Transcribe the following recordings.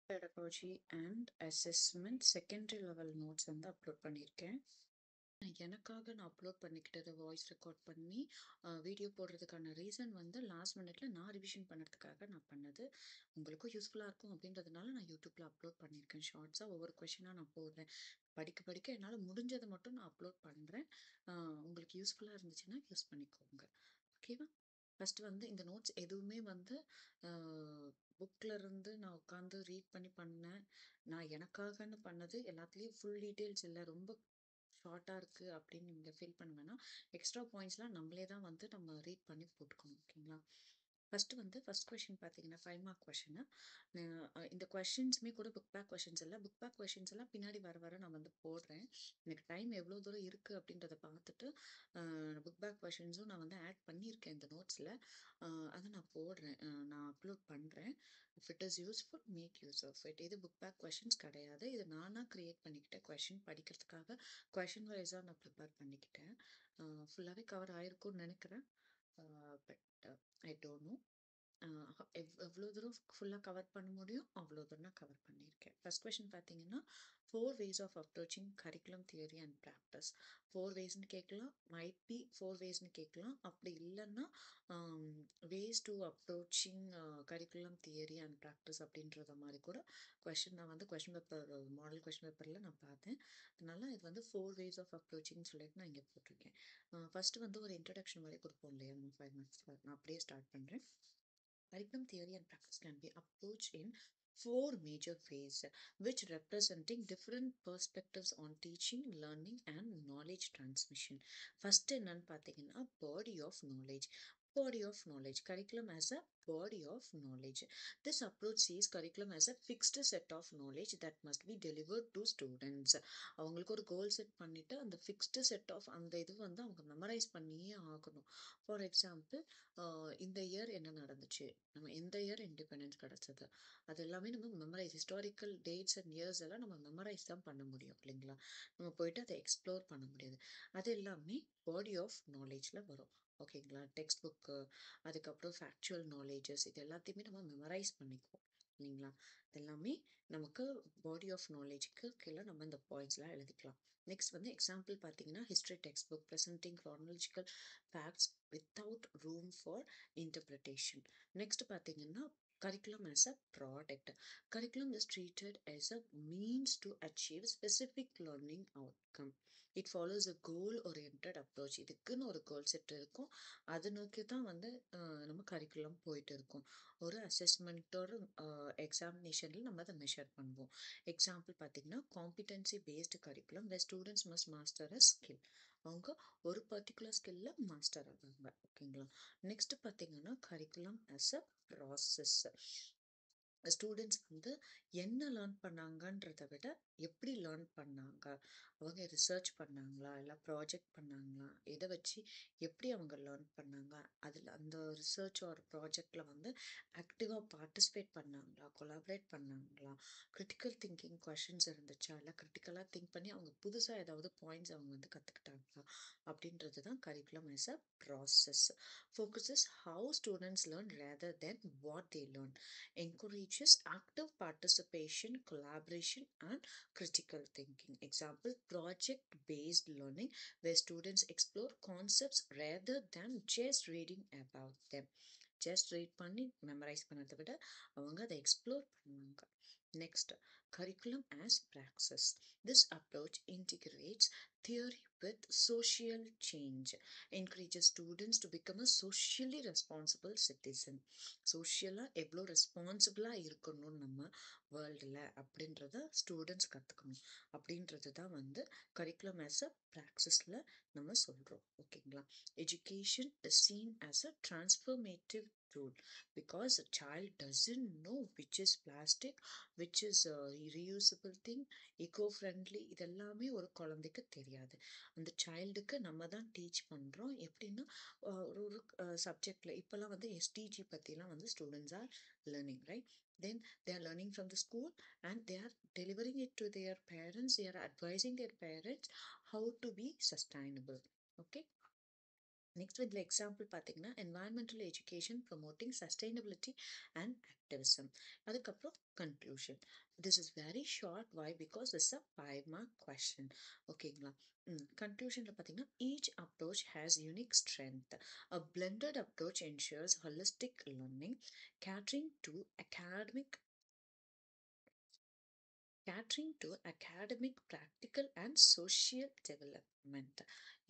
Pedagogy and assessment secondary level notes வந்து upload பண்ணியிருக்கேன். எனக்காக நான் அப்லோட் பண்ணிக்கிட்டது வாய்ஸ் ரெக்கார்ட் பண்ணி வீடியோ போடுறதுக்கான ரீசன் வந்து லாஸ்ட் மினிட்ல நான் ரிவிஷன் பண்ணுறதுக்காக நான் பண்ணது. உங்களுக்கும் யூஸ்ஃபுல்லாக இருக்கும் அப்படின்றதுனால நான் யூடியூப்ல அப்லோட் பண்ணியிருக்கேன். ஷார்ட்ஸாக ஒவ்வொரு கொஷினாக நான் போடுறேன். படிக்க படிக்க என்னால் முடிஞ்சதை மட்டும் நான் அப்லோட் பண்ணுறேன். உங்களுக்கு யூஸ்ஃபுல்லாக இருந்துச்சுன்னா யூஸ் பண்ணிக்கோங்க. ஓகேவா? ஃபர்ஸ்ட் வந்து இந்த நோட்ஸ் எதுவுமே வந்து புக்கில் இருந்து நான் உட்காந்து ரீட் பண்ணி பண்ணேன். நான் எனக்காகன்னு பண்ணது. எல்லாத்துலேயும் ஃபுல் டீட்டெயில்ஸ் இல்லை, ரொம்ப ஷார்ட்டாக இருக்குது அப்படின்னு நீங்கள் ஃபீல் பண்ண வேணாம். எக்ஸ்ட்ரா பாயிண்ட்ஸ்லாம் நம்மளே தான் வந்து நம்ம ரீட் பண்ணி போட்டுக்கணும். ஓகேங்களா? ஃபர்ஸ்ட் கொஷின் பார்த்தீங்கன்னா 5 மார்க் கொஷின். இந்த கொஷின்ஸுமே கூட புக் பேக் கொஷின்ஸ் இல்லை. புக் பேக் கொஷின்ஸ் எல்லாம் பின்னாடி வர வர நான் வந்து போடுறேன். எனக்கு டைம் எவ்வளோ தூரம் இருக்குது அப்படின்றத பார்த்துட்டு புக் பேக் கொஷின்ஸும் நான் வந்து ஆட் பண்ணியிருக்கேன் இந்த நோட்ஸில். அதை நான் போடுறேன், நான் அப்லோட் பண்ணுறேன். If it is useful make use of it. இது புக் பேக் கொஷின்ஸ் கிடையாது, இது நானாக க்ரியேட் பண்ணிக்கிட்டேன். கொஷின் படிக்கிறதுக்காக கொஷின் வைஸாக நான் ப்ரிப்பேர் பண்ணிக்கிட்டேன். ஃபுல்லாகவே கவர் ஆயிருக்கும்னு நினைக்கிறேன். But I don't know. எவ்வளோ தூரம் ஃபுல்லாக கவர் பண்ண முடியும் அவ்வளோ தூரம் நான் கவர் பண்ணியிருக்கேன். ஃபர்ஸ்ட் கொஷின் பார்த்தீங்கன்னா 4 ways of approaching curriculum theory and practice. 4 waysன்னு கேட்கலாம், மைட் பி 4 waysன்னு கேட்கலாம். அப்படி இல்லைன்னா ways to approaching curriculum theory and practice அப்படின்றத மாதிரி கூட கொஷின் நான் வந்து கொஷின் பேப்பர் மாடல் கொஷின் பேப்பரில் நான் பார்த்தேன். அதனால இது வந்து 4 ways of approaching சொல்லிட்டு நான் இங்கே போட்டிருக்கேன். ஃபர்ஸ்ட் வந்து ஒரு இன்ட்ரடக்ஷன் மாதிரி கொடுப்போம் இல்லையா நம்ம 5 minutes. நான் அப்படியே ஸ்டார்ட் பண்ணுறேன். Curriculum theory and practice can be approached in 4 major ways, which representing different perspectives on teaching, learning and knowledge transmission. First என்னன்னு பார்த்தீங்கன்னா body of knowledge. Body of knowledge. Curriculum as a body of knowledge. This approach sees curriculum as a fixed set of knowledge that must be delivered to students. அவங்களுக்கு ஒரு goal set பண்ணிட்டு அந்த fixed set of அந்த இது வந்து அவங்க memorise பண்ணியே ஆகணும். ஃபார் எக்ஸாம்பிள், இந்த இயர் என்ன நடந்துச்சு, நம்ம எந்த இயர் இண்டிபெண்டன்ஸ் கிடச்சது, அது எல்லாமே நம்ம memorise, historical dates and years எல்லாம் நம்ம மெமரைஸ் தான் பண்ண முடியும் இல்லைங்களா? நம்ம போயிட்டு அதை எக்ஸ்ப்ளோர் பண்ண முடியாது. அது எல்லாமே பாடி ஆஃப் நாலேஜில் வரும். ஓகேங்களா? டெக்ஸ்ட் புக்கு, அதுக்கப்புறம் ஃபேக்சுவல் நாலேஜஸ், இது எல்லாத்தையுமே நம்ம மெமரைஸ் பண்ணிக்குவோம் இல்லைங்களா? இது எல்லாமே நமக்கு பாடி ஆஃப் நாலேஜுக்கு கீழே நம்ம இந்த பாயிண்ட்ஸ்லாம் எழுதிக்கலாம். நெக்ஸ்ட் வந்து எக்ஸாம்பிள் பார்த்தீங்கன்னா history text book presenting chronological facts without room for interpretation. Next பார்த்தீங்கன்னா curriculum as a product. Curriculum is treated as a means to achieve specific learning outcome. It follows a goal oriented approach. இதுக்குன்னு ஒரு goal set இருக்கும், அதை நோக்கி தான் வந்து நம்ம curriculum போயிட்டு இருக்கும். ஒரு அசஸ்மெண்ட்டோட எக்ஸாமினேஷனில் நம்ம அதை மெஷர் பண்ணுவோம். எக்ஸாம்பிள் பார்த்தீங்கன்னா competency based curriculum where students must master a skill. அவங்க ஒரு பர்டிகுலர் ஸ்கில்ல மாஸ்டர் ஆவாங்க. ஓகேங்களா? நெக்ஸ்ட் பார்த்தீங்கன்னா curriculum as a process. Students வந்து என்ன லேர்ன் பண்ணாங்கன்றதை விட எப்படி லேர்ன் பண்ணாங்க, அவங்க ரிசர்ச் பண்ணாங்களா இல்லை ப்ராஜெக்ட் பண்ணாங்களா, இதை வச்சு எப்படி அவங்க லேர்ன் பண்ணாங்க, அதில் அந்த ரிசர்ச் ஒரு ப்ராஜெக்டில் வந்து ஆக்டிவாக பார்ட்டிசிபேட் பண்ணாங்களா, கொலாபரேட் பண்ணாங்களா, கிரிட்டிக்கல் திங்கிங் கொஷின்ஸ் இருந்துச்சா, இல்லை கிரிட்டிக்கலாக திங்க் பண்ணி அவங்க புதுசாக ஏதாவது பாயிண்ட்ஸ் அவங்க வந்து கற்றுக்கிட்டாங்களா அப்படின்றது தான் curriculum as a process. Focuses how students learn rather then what they learn. Encourages active participation, collaboration, and critical thinking. Example, project-based learning, where students explore concepts rather than just reading about them. Just read பண்ணி memorise பண்ணதை விட அவங்க அதை explore பண்ணுவாங்க. Next, curriculum as praxis. This approach integrates theory with social change, encourages students to become a socially responsible citizen. சோஷியலாக எவ்வளோ ரெஸ்பான்சிபிளாக இருக்கணும் நம்ம வேர்ல்டில் அப்படின்றத ஸ்டூடெண்ட்ஸ் கற்றுக்கணும். அப்படின்றது தான் வந்து கரிக்குலம் ஆஸ் அ ப்ராக்சிஸில் நம்ம சொல்கிறோம். ஓகேங்களா? Education is scene as a transformative tool because a child doesn't know which is plastic, which is reusable thing, eco-friendly, இதெல்லாமே ஒரு குழந்தைக்கு தெரியாது. அந்த சைல்டுக்கு நம்ம தான் டீச் பண்ணுறோம். எப்படின்னா ஒரு சப்ஜெக்டில் இப்போல்லாம் வந்து எஸ்டிஜி பற்றிலாம் வந்து students are learning, right? Then they are learning from the school and they are delivering it to their parents. They are advising their parents how to be sustainable. Okay. Next இதில் example பார்த்தீங்கன்னா environmental education promoting sustainability and activism. அதுக்கப்புறம் conclusion. This is very short. Why? Because this a 5 mark question. ஓகேங்களா? கன்க்ளூஷனில் பார்த்தீங்கன்னா each approach has unique strength. A blended approach ensures holistic learning, catering to academic practical and social development.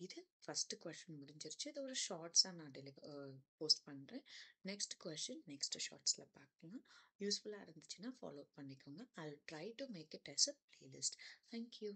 இது first question முடிஞ்சிருச்சு. இது ஒரு ஷார்ட்ஸாக நான் post பண்ணுறேன். Next question next ஷார்ட்ஸில் பார்க்கலாம். யூஸ்ஃபுல்லாக இருந்துச்சுன்னா ஃபாலோ பண்ணிக்கோங்க. I try to make it as a playlist. Thank you.